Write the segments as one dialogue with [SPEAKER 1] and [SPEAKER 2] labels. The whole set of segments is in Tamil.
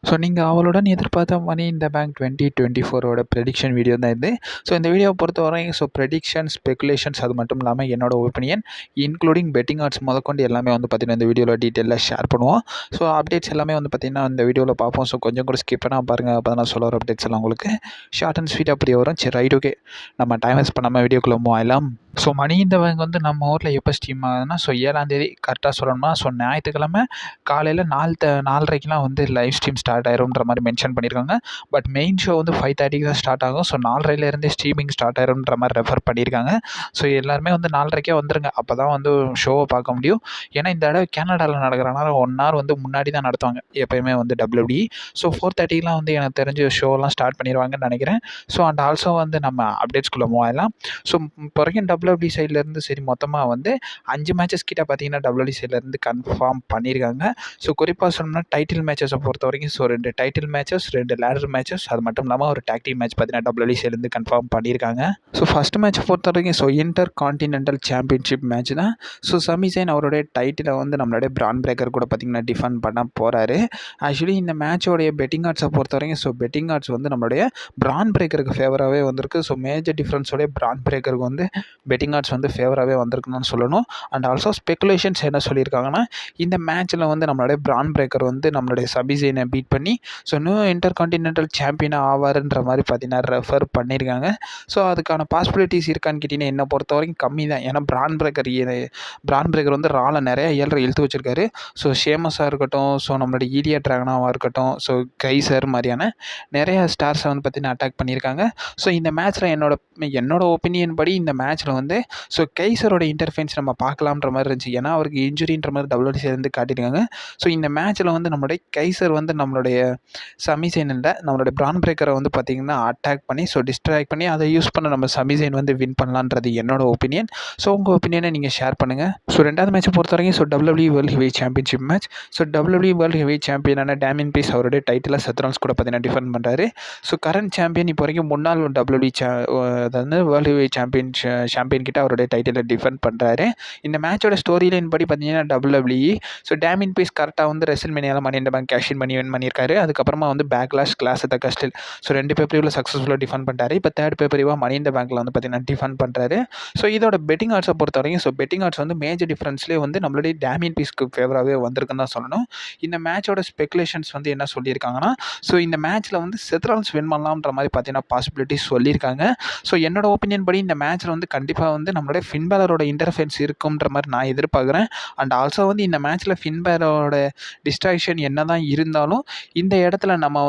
[SPEAKER 1] ஸோ நீங்கள் அவளுடன் எதிர்பார்த்த மணி இந்த பேங்க் 2024ஓட ப்ரெடிக்ஷன் வீடியோ தான் இது. ஸோ இந்த வீடியோவை பொறுத்தவரையும் ப்ரெடிக்ஷன், ஸ்பெகுலேஷன்ஸ் அது மட்டும் இல்லாமல் என்னோட ஒப்பீனியன் இன்க்ளூடிங் பெட்டிங் ஆட்ஸ் முதற்கொண்டு எல்லாமே பார்த்தீங்கன்னா இந்த வீடியோவில் டீட்டெயிலாக ஷேர் பண்ணுவோம். ஸோ அப்டேட்ஸ் எல்லாமே பார்த்தீங்கன்னா இந்த வீடியோவில் பார்ப்போம். ஸோ கொஞ்சம் கூட ஸ்கிப் பண்ணால் பாருங்கள். அப்போ தான் நான் சொல்ல வர அப்டேட்ஸ் எல்லாம் உங்களுக்கு ஷார்ட் அண்ட் ஸ்வீட் அப்படியே வரும். சரி, ரைட், ஓகே, நம்ம டைம் வேஸ்ட் பண்ணாமல் வீடியோக்குள்ளே மூவ் ஆகலாம். ஸோ மணி இந்த பேங்க் நம்ம ஊரில் எப்போ ஸ்ட்ரீம் ஆகுதுன்னா 7ஆம் தேதி கரெக்டாக சொல்லணும்னா ஞாயிற்றுக்கிழமை காலையில் 4:30க்கெலாம் லைவ் ஸ்ட்ரீம் ஸ்டார்ட் ஆயிரும்ன்ற மாதிரி மென்ஷன் பண்ணியிருக்காங்க. பட் மெயின் ஷோ 5:30க்கு தான் ஸ்டார்ட் ஆகும். ஸோ 4:30லேருந்தே ஸ்ட்ரீமிங் ஸ்டார்ட் ஆயிரும்ன்ற மாதிரி ரெஃபர் பண்ணியிருக்காங்க. ஸோ எல்லாருமே 4:30க்கே வந்துருங்க. அப்போ தான் ஷோவை பார்க்க முடியும். ஏன்னா இந்த தடவை கேனடாவில் நடக்கிறனால 1 ஹவர் முன்னாடி தான் நடத்துவாங்க எப்போயுமே WWE. ஸோ 4:30க்கெலாம் எனக்கு தெரிஞ்சு ஷோலாம் ஸ்டார்ட் பண்ணிடுவாங்கன்னு நினைக்கிறேன். ஸோ அண்ட் ஆல்சோ நம்ம அப்டேட்ஸ்குள்ளே மூவ் ஆகலாம். ஸோ இப்போ வரைக்கும் WWE சைட்லேருந்து சரி மொத்தமாக 5 மேட்சஸ் கிட்ட பார்த்தீங்கன்னா WWE சைட்லேருந்து கன்ஃபார்ம் பண்ணியிருக்காங்க. ஸோ குறிப்பாக சொல்லணும்னா டைட்டில் மேட்சஸை பொறுத்த வரைக்கும் 2 டைட்டில் மேட்சஸ், 2 லேடர் மேட்சஸ், அது மட்டும் இல்லாமல் ஒரு டாக் டீம் மேட்ச் பார்த்தீங்கன்னா WWE சைட்லேருந்து கன்ஃபார்ம் பண்ணியிருக்காங்க. ஸோ ஃபஸ்ட் மேட்ச் பொறுத்த வரைக்கும் இன்டர் கான்டினென்டல் சாம்பியன்ஷிப் மேட்ச் தான். ஸோ சமி ஜெயின் அவருடைய டைட்டிலை நம்மளுடைய பிரான் பிரேக்கர் கூட பார்த்தீங்கன்னா டிஃபெண்ட் பண்ண போகிறாரு. ஆக்சுவலி இந்த மேட்சோடைய பெட்டிங் ஆட்ஸை பொறுத்த வரைக்கும் பெட்டிங் ஆட்ஸ் நம்மளுடைய பிரான் பிரேக்கருக்கு ஃபேவராகவே வந்திருக்கு. ஸோ மேஜர் டிஃப்ரென்ஸோடைய பிரான் பிரேக்கருக்கு பெட்டிங் ஆட்ஸ் ஃபேவராகவே வந்திருக்குன்னு சொல்லணும். அண்ட் ஆல்சோ ஸ்பெகுலேஷன்ஸ் என்ன சொல்லியிருக்காங்கன்னா இந்த மேட்ச்சில் நம்மளுடைய பிரான் பிரேக்கர் நம்மளுடைய சமி ஜெயினை பீட் பண்ணி நியூ இன்டர் கான்டினென்டல் சாம்பியனாக ஆவாருன்ற மாதிரி பார்த்தீங்கன்னா ரெஃபர் பண்ணியிருக்காங்க. ஸோ அதுக்கான பாசிபிலிட்டிஸ் இருக்கான்னு கேட்டிங்கன்னா என்னை பொறுத்த வரைக்கும் கம்மி தான். ஏன்னா பிரான் பிரேக்கர் ரால நிறைய ஏழரை இழுத்து வச்சிருக்காரு. ஸோ ஷேமஸாக இருக்கட்டும், ஸோ நம்மளுடைய ஈலியா ட்ராகனாவாக இருக்கட்டும், ஸோ கைசர் மாதிரியான நிறைய ஸ்டார்ஸை பார்த்தீங்கன்னா அட்டாக் பண்ணியிருக்காங்க. ஸோ இந்த மேட்ச்சில் என்னோட ஒப்பீனியன் படி இந்த மேட்ச்சில் கைசரோட இன்டர்ஃபென்ஸ் நம்ம பார்க்கலாம்ன்ற மாதிரி இருந்துச்சு. ஏன்னா அவருக்கு இன்ஜுரின்ற மாதிரி WWE காட்டியிருக்காங்க. ஸோ இந்த மேட்ச்சில் நம்மளுடைய கைசர் நம்மளுடைய சமி ஜெயினில் நம்மளுடைய பிரான் பிரேக்கரை பார்த்திங்கன்னா அட்டாக் பண்ணி டிஸ்ட்ராக்ட் பண்ணி அதை யூஸ் பண்ண நம்ம சமி ஜெயின் வின் பண்ணலான்றது என்னோட ஒப்பீனியன். ஸோ உங்கள் ஒப்பீனியனை நீங்கள் ஷேர் பண்ணுங்கள். ஸோ ரெண்டாவது மேட்ச்சை பொறுத்த வரைக்கும் WWE world heavyweight championship match. WWE world heavyweight சாம்பியனான டேமியன் பீஸ் அவருடைய டைட்டிலை செத்ரான்ஸ் கூட பார்த்தீங்கன்னா டிஃபெண்ட் பண்ணுறாரு. ஸோ கரண்ட் சாம்பியன் இப்போ வரைக்கும் முன்னாள் WWE அதாவது வேர்ல்டு ஹெவிவெயிட் சாம்பியன் கிட்ட அவருடைய டைட்டிலை டிஃபெண்ட் பண்ணுறாரு. இந்த மேட்சோட ஸ்டோரி லைன் படி பார்த்தீங்கன்னா WWE டேமியன் பீஸ் கரெக்டாக ரெசல்மேனியாவில் மணி இந்த பேங்க் கேஷ் இன் பண்ணி வின் பண்ணியிருக்காரு. அதுக்கப்புறமா backlash, clash at the castle 2 பேப்பரிவில் சக்ஸஸ்ஃபுல்லாக டிஃபெண்ட் பண்ணிட்டாரு. இப்போ 3rd பேப்பரிவாக மணி இந்த பேங்க்கில் பார்த்தீங்கன்னா டிஃபெண்ட் பண்ணுறாரு. ஸோ இதோட பெட்டிங் ஆட்ஸை பொறுத்த வரைக்கும் பெட்டிங் ஆட்ஸ் மேஜர் டிஃப்ரென்ஸ்லேயே நம்மளுடைய டேமியன் பீஸ்க்கு ஃபேவராகவே வந்திருக்குன்னு தான் சொல்லணும். இந்த மேட்சோட ஸ்பெகுலேஷன்ஸ் என்ன சொல்லியிருக்காங்கன்னா இந்த மேட்ச்சில் செத்ரான்ஸ் வின் பண்ணலாம்ன்ற மாதிரி பார்த்தீங்கன்னா பாசிபிலிட்டிஸ் சொல்லியிருக்காங்க. ஸோ என்னோட ஒப்பீனியன் படி இந்த மேட்ச்சில் கண்டிப்பாக நம்மளுடைய ஃபின் பேலரோட இன்டர்ஃபென்ஸ் இருக்குன்ற மாதிரி நான் எதிர்பார்க்குறேன். அண்ட் ஆல்சோ இந்த மேட்ச்சில் ஃபின் பேலரோட டிஸ்ட்ராக்ஷன் என்ன தான் இருந்தாலும் இந்த இடத்துல நம்ம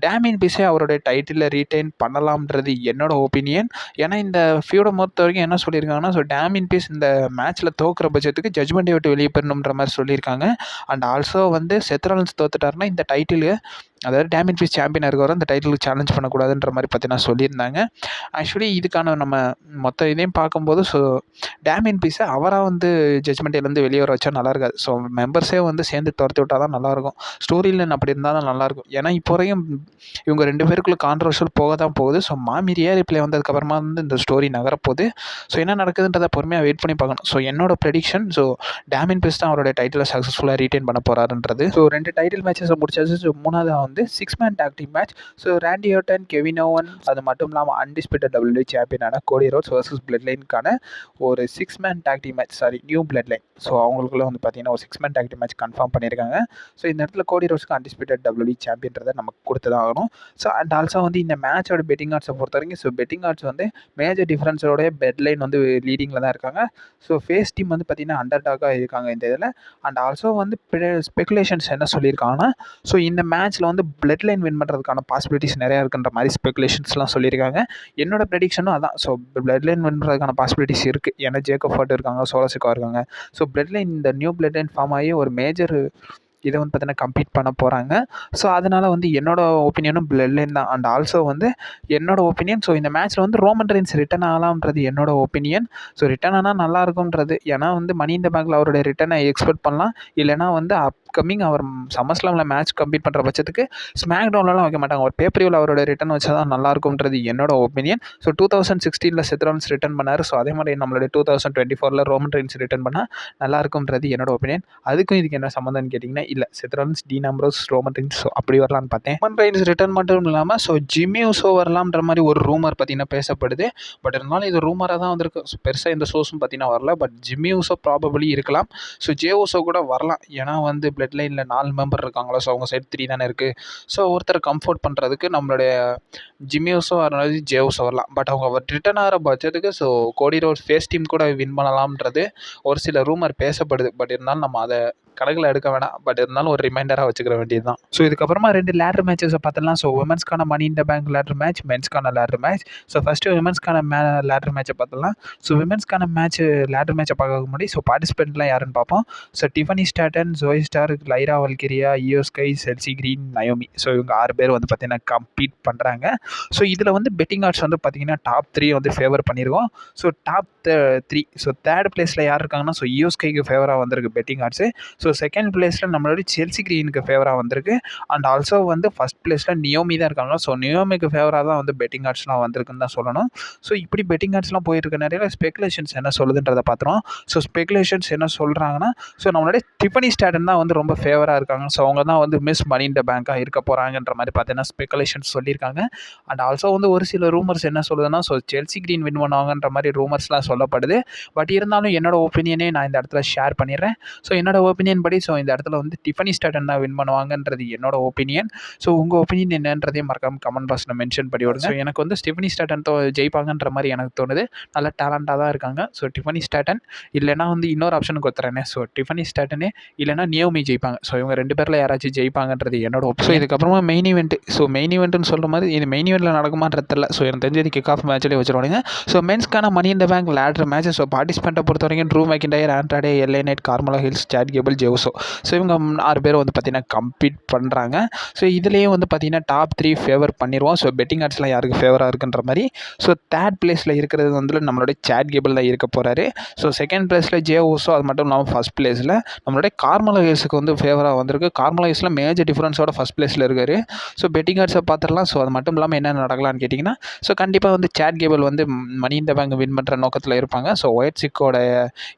[SPEAKER 1] டேமியன் பீஸே அவருடைய டைட்டிலை ரீட்டைன் பண்ணலாம்ன்றது என்னோட ஒப்பீனியன். ஏன்னா இந்த ஃபியூடை பொறுத்த வரைக்கும் என்ன சொல்லியிருக்காங்கன்னா டேமியன் பீஸ் இந்த மேட்ச்சில் தோக்குற பட்சத்துக்கு ஜட்ஜ்மெண்ட்டை விட்டு வெளியே போயிடணுன்ற மாதிரி சொல்லியிருக்காங்க. அண்ட் ஆல்சோ செத்ரான்ஸ் தோத்துட்டாருன்னா இந்த டைட்டிலு அதாவது டேமியன் பீஸ் சாம்பியனாக இருக்கவரை அந்த டைட்டிலுக்கு சேலஞ்ச் பண்ணக்கூடாதுன்ற மாதிரி பார்த்தீங்கன்னா சொல்லியிருந்தாங்க. ஆக்சுவலி இதுக்கான நம்ம மொத்த இதையும் பார்க்கும்போது டேமியன் பீஸை அவராக ஜட்ஜ்மெண்ட்டிலேருந்து வெளியே வர வச்சா நல்லா இருக்காது. ஸோ மெம்பர்ஸே சேர்ந்து துரத்தி விட்டால் தான் நல்லாயிருக்கும். ஸ்டோரி லைன் அப்படி இருந்தால் தான் நல்லாயிருக்கும். ஏன்னா இப்போ வரையும் இவங்க 2 பேருக்குள்ள கான்ட்ரவர்ஷியல் போக தான் போகுது. ஸோ மாமி ரிப்ளே வந்ததுக்கப்புறமா இந்த ஸ்டோரி நகரப்போகுது. ஸோ என்ன நடக்குதுன்றதை பொறுமையாக வெயிட் பண்ணி பார்க்கணும். ஸோ என்னோட ப்ரெடிக்ஷன் டேமியன் பீஸ் தான் அவருடைய டைட்டிலை சக்ஸஸ்ஃபுல்லாக ரீட்டைன் பண்ண போகிறாருன்றது. ஸோ 2 டைட்டில் மேட்சஸை முடிச்சாச்சு. ஸோ மூணாவது 6 man tag team match. So Randy Orton, Kevin Owens, அது மட்டும் இல்லாமல் அன்டிஸ்பியூட்டட் WWE சாம்பியனான கோடி ரோட்ஸ் வர்சஸ் பிளட் லைனுக்கான ஒரு 6 man tag team match. New blood line. So அவங்களுக்குள்ள பார்த்தீங்கன்னா ஒரு 6 man tag team match confirm பண்ணியிருக்காங்க. ஸோ இந்த இடத்துல கோடி ரோட்ஸ்க்கு அன்டிஸ்பியூட்டட் WWE சாம்பியன்றதை நமக்கு கொடுத்து தான் ஆகணும். ஸோ அண்ட் ஆல்சோ இந்த மேட்சோட பெட்டிங் ஆட்ஸை பொறுத்த வரைக்கும் பெட்டிங் ஆட்ஸ் மேஜர் டிஃப்ரென்ஸோடைய பெட் லைன் லீடிங்கில் தான் இருக்காங்க. ஸோ ஃபேஸ் டீம் பார்த்தீங்கன்னா அண்டர் டாக்காக இருக்காங்க இந்த இதில். அண்ட் ஆல்சோ ஸ்பெகுலேஷன்ஸ் என்ன சொல்லியிருக்காங்கன்னா இந்த மேட்ச்சில் பிளட் லைன் வின் பண்ணுறதுக்கான பாசிபிலிட்டிஸ் நிறையா இருக்குன்ற மாதிரி ஸ்பெகுலேஷன்ஸ்லாம் சொல்லியிருக்காங்க. என்னோட ப்ரெடிக்ஷனும் அதான். ஸோ பிளட் லைன் வின் பண்ணுறதுக்கான பாசிபிலிட்டிஸ் இருக்குது. ஏன்னா ஜேக்கப் ஃபார்ட் இருக்காங்க, சோலோசிக்கா இருக்காங்க. ஸோ பிளட் லைன் இந்த நியூ பிளட் லைன் ஃபார்ம் ஆகி ஒரு மேஜர் இதை பார்த்தீங்கன்னா கம்ப்ளீட் பண்ண போகிறாங்க. ஸோ அதனால் என்னோட ஒப்பீனியனும் பிளட் லைன் தான். அண்ட் ஆல்சோ என்னோட ஒப்பீனியன் இந்த மேட்ச்சில் ரோமன் ரெயின்ஸ் ரிட்டன் ஆகலாம்ன்றது என்னோட ஒப்பீனியன். ஸோ ரிட்டன் ஆனால் நல்லா இருக்கும்ன்றது. ஏன்னா மணி இந்த பேங்க்கில் அவருடைய ரிட்டனை எக்ஸ்பெக்ட் பண்ணலாம். இல்லைனா அப்கமிங் அவர் சம்மர்ஸ்லாமில் மேட்ச் கம்ப்ளீட் பண்ணுற பட்சத்துக்கு ஸ்மாக் டவுன்லலாம் வைக்க மாட்டாங்க. ஒரு பேப்பரியில் அவரோட ரிட்டர்ன் வச்சா தான் நல்லாயிருக்கும்ன்றது என்னோட ஒப்பீனியன். ஸோ 2016 செத் ராலின்ஸ் ரிட்டர்ன் பண்ணார். ஸோ அதே மாதிரி நம்மளுடைய 2024 ரோமன் ரெயின்ஸ் ரிட்டர்ன் பண்ணால் நல்லாயிருக்கும்ன்றது என்னோட ஒப்பீனியன். அதுக்கும் இதுக்கு என்ன சம்மந்தம்னு கேட்டிங்கன்னா, இல்லை Seth Rollins, Dean Ambrose, Roman Reigns so அப்படி வரலான்னு பார்த்தேன். ரோமன் ரெயின்ஸ் ரிட்டர்ன் மட்டும் இல்லாமல் ஸோ ஜிம்மி உசோ வரலாம்ன்ற மாதிரி ஒரு ரூமர் பார்த்தீங்கன்னா பேசப்படுது. பட் இருந்தாலும் இது ரூமராக தான் வந்திருக்கு. ஸோ பெருசாக இந்த சோர்ஸும் பார்த்தீங்கன்னா வரல. பட் ஜிம்மி உசோ ப்ராபபிளி இருக்கலாம். ஸோ ஜே உசோ கூட வரலாம். ஏன்னா வந்து பிளட் லைனில் 4 மெம்பர் இருக்காங்களா. ஸோ அவங்க சைட் 3 தானே இருக்குது. ஸோ ஒருத்தர் கம்ஃபர்ட் பண்ணுறதுக்கு நம்மளுடைய ஜிம்மி உசோ அல்லது ஜே உசோ வரலாம். பட் அவங்க ரிட்டர்ன் ஆகிற பட்சத்துக்கு so Cody Rhodes face team கூட வின் பண்ணலாம்ன்றது ஒரு சில ரூமர் பேசப்படுது. பட் இருந்தாலும் நம்ம அதை கணக்கில் எடுக்க வேணாம். பட் இருந்தாலும் ஒரு ரிமைண்டராக வச்சுக்கிற வேண்டியது தான். ஸோ இதுக்கப்புறமா 2 லேடர் மேட்சஸை பார்த்துலாம். ஸோ உமன்ஸ்க்கான money in the bank ladder match, மென்ஸ்க்கான லேடர் மேட்ச். ஸோ ஃபஸ்ட்டு விமன்ஸ்க்கான லேடர் மேட்சை பார்த்துலாம். ஸோ விமன்ஸ்க்கான லேடர் மேட்சை பார்க்க முன்னாடி ஸோ பார்ட்டிசிபெண்ட்லாம் யாருன்னு பார்ப்போம். So Tiffany Stratton, Zoey Stark, Lyra Valkyria, Iyo Sky, Chelsea Green, Naomi. So இவங்க 6 பேர் வந்து பார்த்தீங்கன்னா கம்ப்ளீட் பண்ணுறாங்க. ஸோ இதில் வந்து பெட்டிங் ஆர்ட்ஸ் வந்து பார்த்தீங்கன்னா டாப் 3 வந்து ஃபேவர் பண்ணியிருக்கோம். ஸோ டாப் 3 ஸோ தேர்ட் பிளேஸில் யார் இருக்காங்கன்னா ஸோ இயோ ஸ்கைக்கு ஃபேவராக வந்திருக்கு பெட்டிங் ஆர்ட்ஸு. ஸோ செகண்ட் பிளேஸில் நம்மளோட செல்சி கிரீனுக்கு ஃபேவராக வந்திருக்கு. அண்ட் ஆல்சோ வந்து ஃபஸ்ட் பிளேஸில் நியோமி தான் இருக்காங்க. ஸோ நியோமிக்கு ஃபேவராக தான் வந்து பெட்டிங் ஆர்ட்ஸ்லாம் வந்திருக்குன்னு தான் சொல்லணும். ஸோ இப்படி பெட்டிங் ஆர்ட்ஸ்லாம் போயிருக்க நிறைய ஸ்பெகுலேஷன்ஸ் என்ன சொல்லுதுன்றதை பார்த்துருவோம். ஸோ ஸ்பெகுலேஷன்ஸ் என்ன சொல்கிறாங்கன்னா ஸோ நம்மளுடைய டிஃபனி ஸ்டாட்டன் தான் வந்து ரொம்ப ஃபேவராக இருக்காங்க. ஸோ அவங்க தான் வந்து மிஸ் மணி இன் த பேங்காக இருக்க போகிறாங்கன்ற மாதிரி பார்த்தீங்கன்னா ஸ்பெகுலேஷன்ஸ் சொல்லியிருக்காங்க. அண்ட் ஆல்சோ வந்து ஒரு சில ரூமர்ஸ் என்ன சொல்லுதுன்னா ஸோ செல்சி கிரீன் வின் பண்ணுவாங்கன்ற மாதிரி ரூமர்ஸ்லாம் சொல்லப்படுது. பட் இருந்தாலும் என்னோட ஒப்பீனியனே நான் இந்த இடத்துல ஷேர் பண்ணிடுறேன். ஸோ என்னோட ஒப்பீனியன் படி ஸோ இந்த இடத்துல வந்து டிஃபனி ஸ்டாட்டன் தான் வின் பண்ணுவாங்கன்றது என்னோட ஒப்பீனியன். ஸோ உங்கள் ஒப்பீனியன் என்னன்றதையும் மறக்காமல் கமெண்ட் பாக்ஸில் மென்ஷன் பண்ணி விடுங்க. ஸோ எனக்கு வந்து டிஃபனி ஸ்டாட்டன் ஜெயிப்பாங்கன்ற மாதிரி எனக்கு தோணுது. நல்ல டேலண்டாக தான் இருக்காங்க. ஸோ டிஃபனி ஸ்டாட்டன் இல்லைனா வந்து இன்னொரு ஆப்ஷனுக்கு ஒத்துறேனே. ஸோ டிஃபனி ஸ்டாட்டனே இல்லைனா நியோமி ஜெயிப்பாங்க. ஸோ இவங்க 2 பேரில் யாராச்சும் ஜெயிப்பாங்கன்றது என்னோட ஒப்பீனியன். ஸோ இதுக்கப்புறமா மெயின் ஈவெண்ட். ஸோ மெயின் ஈவெண்ட்னு சொல்கிற மாதிரி இது மெயின் ஈவெண்ட்டில் நடக்குமான்றது தெரியல. ஸோ எனக்கு தெரிஞ்சது கிக் ஆஃப் மேட்ச்லேயே வச்சுருவாங்க. ஸோ மென்ஸ்க்கான money in the bank ladder match. So பார்ட்டிசிபெண்ட்டை பொறுத்த வரைக்கும் Drew McIntyre, Andrade, LA Knight, Carmelo Hayes, Chad Gable, Jey Uso. So இவங்க 6 பேர் வந்து பார்த்தீங்கன்னா கம்ப்ளீட் பண்ணுறாங்க. ஸோ இதுலேயே வந்து பார்த்தீங்கன்னா டாப் 3 ஃபேவர் பண்ணிடுவோம். ஸோ பெட்டிங் ஆர்ட்ஸ்லாம் யாருக்கு ஃபேவராக இருக்குன்ற மாதிரி. ஸோ தேர்ட் பிளேஸில் இருக்கிறது வந்து நம்மளுடைய சாட் கேபிள் தான் இருக்க போகிறாரு. ஸோ செகண்ட் பிளேஸில் ஜே உசோ. அது மட்டும் இல்லாமல் ஃபஸ்ட் பிளேஸில் நம்மளுடைய கார்மெலோ ஹில்ஸுக்கு வந்து ஃபேவராக வந்திருக்கு. கார்மெலோ ஹில்ஸில் மேஜர் டிஃபரன்ஸோட ஃபஸ்ட் பிளேஸில் இருக்கார். ஸோ பெட்டிங் ஆர்ட்ஸை பார்த்துடலாம். ஸோ அது மட்டும் இல்லாமல் என்ன நடக்கலான்னு கேட்டிங்கன்னா ஸோ கண்டிப்பாக வந்து சாட் கேபிள் வந்து மணி இன் த பேங்க் வின் பண்ணுற நோக்கத்தில் இருப்பாங்க. ஸோ ஒயிட் சிக்கோட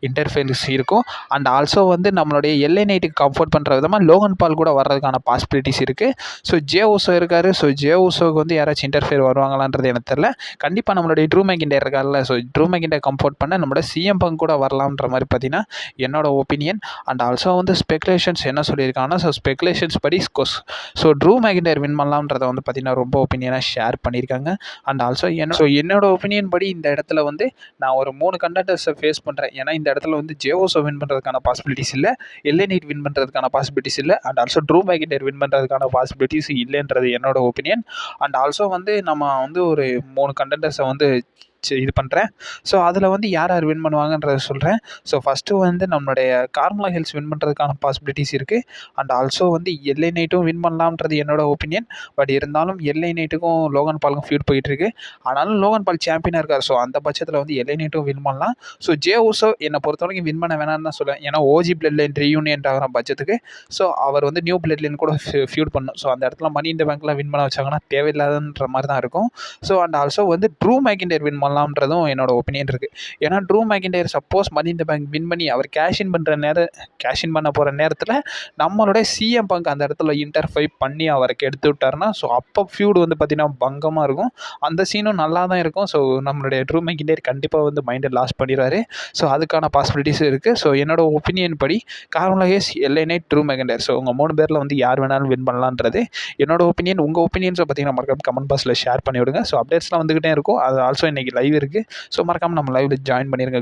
[SPEAKER 1] இன்டர்ஃபேரன்ஸ் இருக்கும். அண்ட் ஆல்சோ வந்து நம்மளுடைய எல்ஏ நைட்டுக்கு கம்ஃபர்ட் பண்ணுற விதமாக லோகன் பால் கூட வர்றதுக்கான பாசிபிலிட்டிஸ் இருக்குது. ஸோ ஜே உசோ இருக்கார். ஸோ ஜே உசோவுக்கு வந்து யாராச்சும் இன்டர்ஃபியர் வருவாங்களான்றது எனக்கு தெரியல. கண்டிப்பாக நம்மளுடைய ட்ரூ மெக்கின்டயர் இருக்கார்ல. ஸோ ட்ரூ மெக்கின்டயர் கம்ஃபர்ட் பண்ண நம்மளோட சிஎம் பங்க் கூட வரலாம்ன்ற மாதிரி பார்த்தீங்கன்னா என்னோட ஒப்பீனியன். அண்ட் ஆல்சோ வந்து ஸ்பெகுலேஷன்ஸ் என்ன சொல்லியிருக்காங்கன்னா ஸோ ஸ்பெகுலேஷன்ஸ் படி ஸோ ட்ரூ மெக்கின்டயர் வின் பண்ணலாம்ன்றதை வந்து பார்த்தீங்கன்னா ரொம்ப ஒப்பீனியனாக ஷேர் பண்ணியிருக்காங்க. அண்ட் ஆல்சோ என்னோட ஒப்பீனியன் படி இந்த இடத்துல வந்து நான் ஒரு 3 கண்டெண்டர்ஸை ஃபேஸ் பண்ணுறேன். ஏன்னா இந்த இடத்துல வந்து ஜே உசோ வின் பண்ணுறதுக்கான பாசிபிலிட்டிஸ் இல்லை, எல்ஏ நைட் வின் பண்ணுறதுக்கான பாசிபிலிட்டிஸ் இல்லை, அண்ட் ஆல்சோ ட்ரூ மெக்கின்டயர் வின் பண்ணுறதுக்கான பாசிபிலிட்டிஸ் இல்லைன்றது என்னோட ஒப்பீனியன். அண்ட் ஆல்சோ வந்து நம்ம வந்து ஒரு 3 கண்டெண்டர்ஸை வந்து இது பண்ணுறேன். ஸோ அதில் வந்து யார் யார் வின் பண்ணுவாங்கன்றத சொல்கிறேன். ஸோ ஃபஸ்ட்டு வந்து நம்மளுடைய கார்மெலோ ஹில்ஸ் வின் பண்ணுறதுக்கான பாசிபிலிட்டிஸ் இருக்குது. அண்ட் ஆல்சோ வந்து எல்ஏ நைட்டும் வின் பண்ணலாம்ன்றது என்னோட ஒப்பீனியன். பட் இருந்தாலும் எல்ஏ நைட்டுக்கும் லோகன் பாலுக்கும் ஃபியூட் போயிட்டுருக்கு. ஆனாலும் லோகன் பால் சாம்பியனாக இருக்கார். ஸோ அந்த பட்சத்தில் வந்து எல்ஏ நைட்டும் வின் பண்ணலாம். ஸோ ஜே உசோ என்னை பொறுத்த வரைக்கும் வின் பண்ண வேணாம்னு தான் சொல்லுவேன். ஏன்னா ஓஜி பிளட் லைன் ரீயூனியன் ஆகிற பட்சத்துக்கு ஸோ அவர் வந்து நியூ பிளட் லைன் கூட ஃபியூட் பண்ணணும். ஸோ அந்த இடத்துல மணி இந்த பேங்க்கில் வின் பண்ண வச்சாங்கன்னா தேவையில்லாதன்ற மாதிரி தான் இருக்கும். ஸோ அண்ட் ஆல்சோ வந்து ட்ரூ மெக்கின்டயர் வின் பண்ணலாம்ன்றதும் என்னோட ஒப்பீனியன் இருக்குது. ஏன்னா ட்ரூ மெக்கின்டயர் சப்போஸ் மணி இந்த பேங்க் வின் பண்ணி அவர் கேஷின் பண்ண போகிற நேரத்தில் நம்மளுடைய சிஎம் பங்க் அந்த இடத்துல இன்டர்ஃபை பண்ணி அவரை கெடுத்து விட்டாருன்னா ஸோ அப்போ ஃபியூடு வந்து பார்த்திங்கன்னா பங்கமாக இருக்கும். அந்த சீனும் நல்லா தான் இருக்கும். ஸோ நம்மளுடைய ட்ரூ மெக்கின்டயர் கண்டிப்பாக வந்து மைண்டை லாஸ் பண்ணிடுவார். ஸோ அதுக்கான பாசிபிலிட்டிஸ் இருக்குது. ஸோ என்னோட ஒப்பீனியன் படி Carmelo Hayes, LA Knight, Drew McIntyre. So உங்கள் 3 பேரில் வந்து யார் வேணாலும் வின் பண்ணலான்றது என்னோட ஒப்பீனியன். உங்கள் ஒப்பீனியன்ஸை பார்த்தீங்கன்னா மறக்காம கமெண்ட் பாக்ஸில் ஷேர் பண்ணி விடுங்க. ஸோ அப்டேட்ஸ்லாம் வந்துக்கிட்டே இருக்கும். அது ஆல்சோ இன்றைக்கி லைவ் இருக்குது. ஸோ மறக்காமல் நம்ம லைவில் ஜாயின் பண்ணிடுங்க.